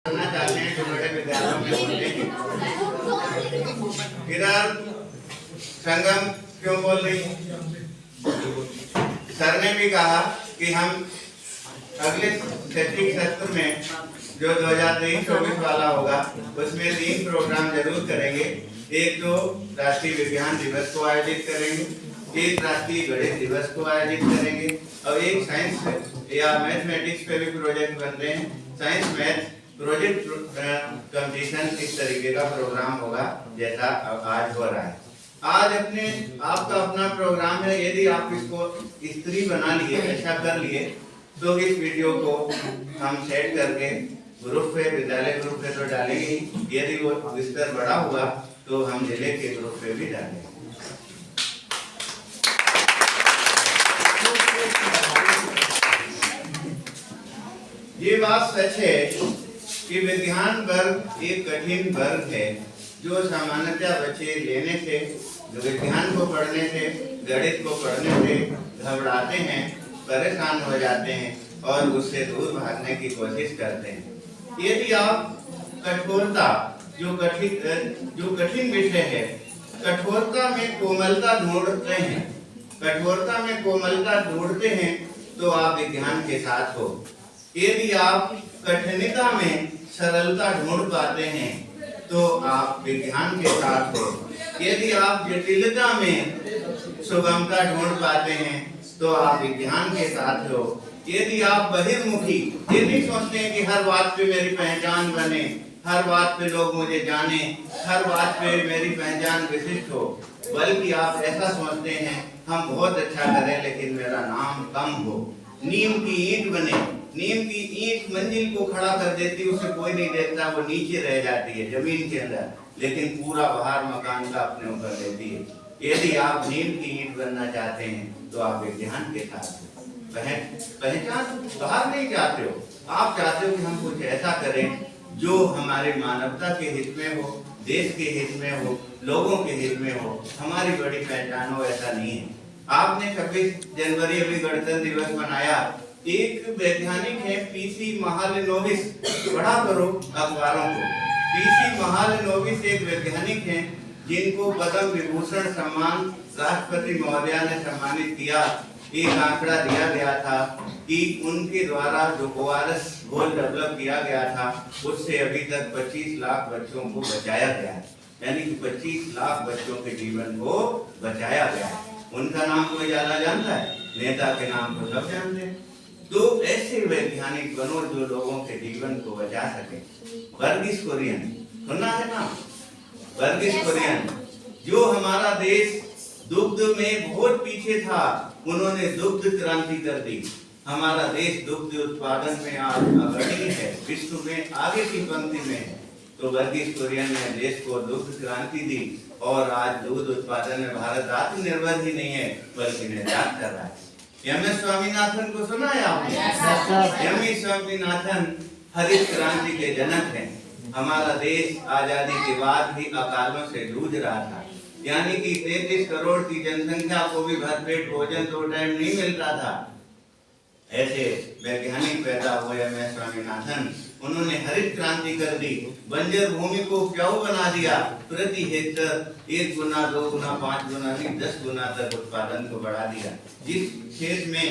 करना चाहते हैं जो बड़े विद्यालयों में होते हैं। इधर संगम क्यों बोल रही है? सर ने भी कहा कि हम अगले शैक्षिक सत्र में जो 2023-24 वाला होगा उसमें 3 प्रोग्राम जरूर करेंगे। एक तो राष्ट्रीय विज्ञान दिवस को आयोजित करेंगे, एक राष्ट्रीय गणित दिवस को आयोजित करेंगे और एक साइंस या मैथमेटिक्स पे भी प्रोजेक्ट बन रहे हैं। साइंस मैथ प्रोजेक्ट कंपटीशन इस तरीके का प्रोग्राम होगा जैसा आज हो रहा है। आज आपका अपना प्रोग्राम है। यदि आप इसको स्त्री बना लिए, ऐसा कर लिए, तो इस वीडियो को हम सेट करके ग्रुप पे, विद्यालय ग्रुप पे तो डालेंगे ही। यदि वो विस्तार बड़ा हुआ तो हम जिले के ग्रुप पे भी डालेंगे। ये बात सच है कि विज्ञान वर्ग एक कठिन वर्ग है जो सामान्यतः बच्चे लेने से, जो विज्ञान को पढ़ने से, गणित को पढ़ने से घबराते हैं, परेशान हो जाते हैं और उससे दूर भागने की कोशिश करते हैं। यदि आप कठोरता, जो कठिन विषय है, कठोरता में कोमलता ढूंढते हैं, कठोरता में कोमलता ढूंढते हैं तो आप विज्ञान के साथ हो। यदि आप कठिनता में सरलता ढूंढ पाते हैं तो आप विज्ञान के साथ हो। यदि आप जटिलता में सुगमता ढूंढ पाते हैं तो आप विज्ञान के साथ हो। यदि आप बहिर्मुखी, ये नहीं सोचते हैं कि हर बात पे मेरी पहचान बने, हर बात पे लोग मुझे जाने, हर बात पे मेरी पहचान विशिष्ट हो, बल्कि आप ऐसा सोचते हैं हम बहुत अच्छा करें लेकिन मेरा नाम कम हो। नीम की ईंट बने, नीम की ईंट मंजिल को खड़ा कर देती, उसे कोई नहीं देखता, वो नीचे रह जाती है जमीन के अंदर, लेकिन पूरा भार मकान का अपने ऊपर लेती है। यदि आप नीम की ईंट बनना चाहते हैं तो आप विज्ञान के साथ पहचान बाहर नहीं चाहते हो, आप चाहते हो कि हम कुछ ऐसा करें जो हमारे मानवता के हित में हो, देश के हित में हो, लोगों के हित में हो, हमारी बड़ी पहचान हो। ऐसा नहीं है। आपने 26 जनवरी अभी गणतंत्र दिवस मनाया। एक वैज्ञानिक है पीसी महालनोबिस, पढ़ा करो अखबारों को। पीसी महालनोबिस एक वैज्ञानिक हैं जिनको पद्म विभूषण सम्मान राष्ट्रपति महोदया ने सम्मानित किया। एक आंकड़ा दिया गया था कि उनके द्वारा जो ORS घोल डेवलप किया गया था उससे अभी तक 25 लाख बच्चों को बचाया गया है, यानी कि 25 लाख बच्चों के जीवन को बचाया गया है। उनका नाम कोई ज्यादा जानता है? नेता के नाम को सब जानते हैं। तो ऐसे वैज्ञानिक बनो जो लोगों के जीवन को बचा सके। वर्गीस कुरियन सुना है ना? वर्गीस कुरियन, जो हमारा देश दुग्ध में बहुत पीछे था, उन्होंने दुग्ध क्रांति कर दी। हमारा देश दुग्ध उत्पादन में आज अग्रणी है, विश्व में आगे की पंक्ति में है। तो वर्गीस कुरियन ने देश को दुग्ध क्रांति दी और आज दूध उत्पादन में भारत आत्मनिर्भर ही नहीं है बल्कि निर्यात कर रहा है। एम.एस. स्वामीनाथन को सुना है आपने? एम.एस. स्वामीनाथन हरित क्रांति के जनक हैं। हमारा देश आजादी के बाद भी अकालों से जूझ रहा था, यानी कि 33 करोड़ की जनसंख्या को भी भरपेट भोजन 2 टाइम नहीं मिलता था। ऐसे वैज्ञानिक पैदा हुए एम.एस. स्वामीनाथन। उन्होंने हरित क्रांति कर दी, बंजर भूमि को उपजाऊ बना दिया, प्रति हेक्टर 1 गुना 2 गुना 5 गुना नहीं 10 गुना तक उत्पादन को बढ़ा दिया। जिस खेत में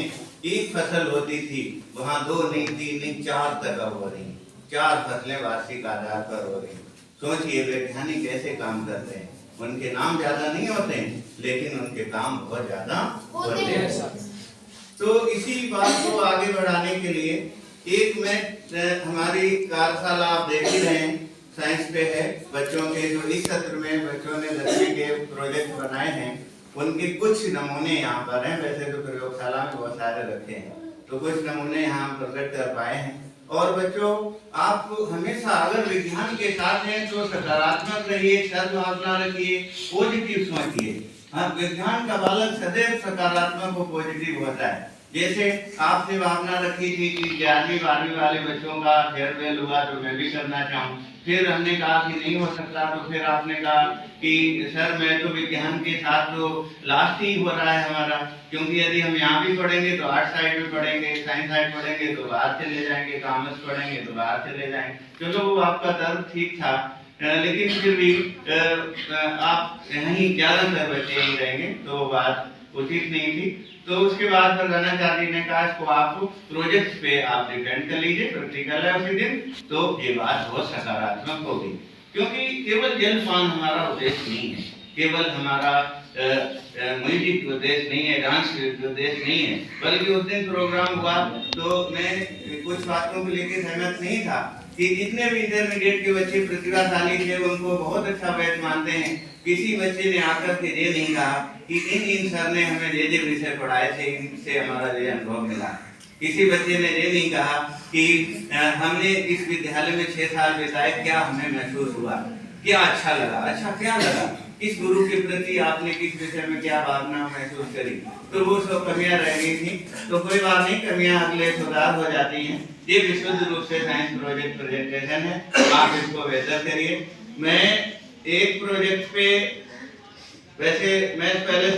एक फसल होती थी वहाँ 2 नहीं 3 नहीं 4 तक अब हो रही, 4 फसलें वार्षिक आधार पर हो रही। सोचिए वैज्ञानिक कैसे काम करते हैं। उनके नाम ज्यादा नहीं होते हैं लेकिन उनके काम बहुत ज्यादा होते हैं। तो इसी बात को आगे बढ़ाने के लिए एक में हमारी कार्यशाला आप देख ही रहे हैं, साइंस पे है बच्चों के, जो इस सत्र में बच्चों ने 10वीं के प्रोजेक्ट बनाए हैं उनके कुछ नमूने यहाँ पर हैं। वैसे तो प्रयोगशाला में बहुत सारे रखे हैं, तो कुछ नमूने यहाँ प्रकट कर पाए हैं। और बच्चों, आप हमेशा अगर विज्ञान के साथ हैं तो सकारात्मक रहिए, सद्भावना रखिए, पॉजिटिव सोचिए। हाँ, विज्ञान का बालक सदैव सकारात्मक और पॉजिटिव होता है। जैसे आपने भावना रखी थी कि 11वीं 12वीं वाले बच्चों का फेयरवेल हुआ तो मैं भी करना चाहूँ, फिर हमने कहा कि नहीं हो सकता, तो फिर आपने कहा कि सर मैं तो विज्ञान के साथ तो लास्ट ही हो रहा है हमारा, क्योंकि यदि हम यहाँ भी पढ़ेंगे तो आर्ट साइड में पढ़ेंगे, साइंस साइड पढ़ेंगे तो बाहर चले जाएंगे, कॉमर्स पढ़ेंगे तो बाहर चले जाएंगे। चलो वो आपका तर्क ठीक था, लेकिन फिर भी आप यहीं ज्यादातर बच्चे ही रहेंगे तो बात उचित नहीं थी। तो उसके बाद फिर रनाचार्य ने कहा इसको आप प्रोजेक्ट पे आप डिपेंड कर लीजिए, प्रैक्टिकल है उसी दिन, तो ये बात बहुत सकारात्मक होगी, क्योंकि केवल जलपान हमारा उद्देश्य नहीं है, केवल हमारा म्यूजिक उद्देश्य नहीं है, डांस उद्देश्य नहीं है, बल्कि उस दिन प्रोग्राम हुआ तो मैं कुछ बातों को लेकर सहमत नहीं था कि जितने भी इंटरमीडिएट के बच्चे प्रतिभाशाली थे उनको बहुत अच्छा बैच मानते हैं। किसी बच्चे ने आकर के ये नहीं कहा कि इन सर ने हमें ये विषय पढ़ाए थे, इनसे हमारा ये अनुभव मिला। किसी बच्चे ने ये नहीं कहा कि हमने इस विद्यालय में 6 साल बिताए, क्या हमें महसूस हुआ, क्या अच्छा लगा, अच्छा क्या लगा, किस गुरु के प्रति आपने किस विषय में क्या भावना महसूस करी। तो वो सब कमियां रह गई थी, तो कोई बात नहीं, कमियां अगले सुधार हो जाती हैं। ये विशुद्ध रूप से साइंस प्रोजेक्ट प्रेजेंटेशन है, आप इसको बेहतर करिए। मैं एक प्रोजेक्ट पे, वैसे मैं पहले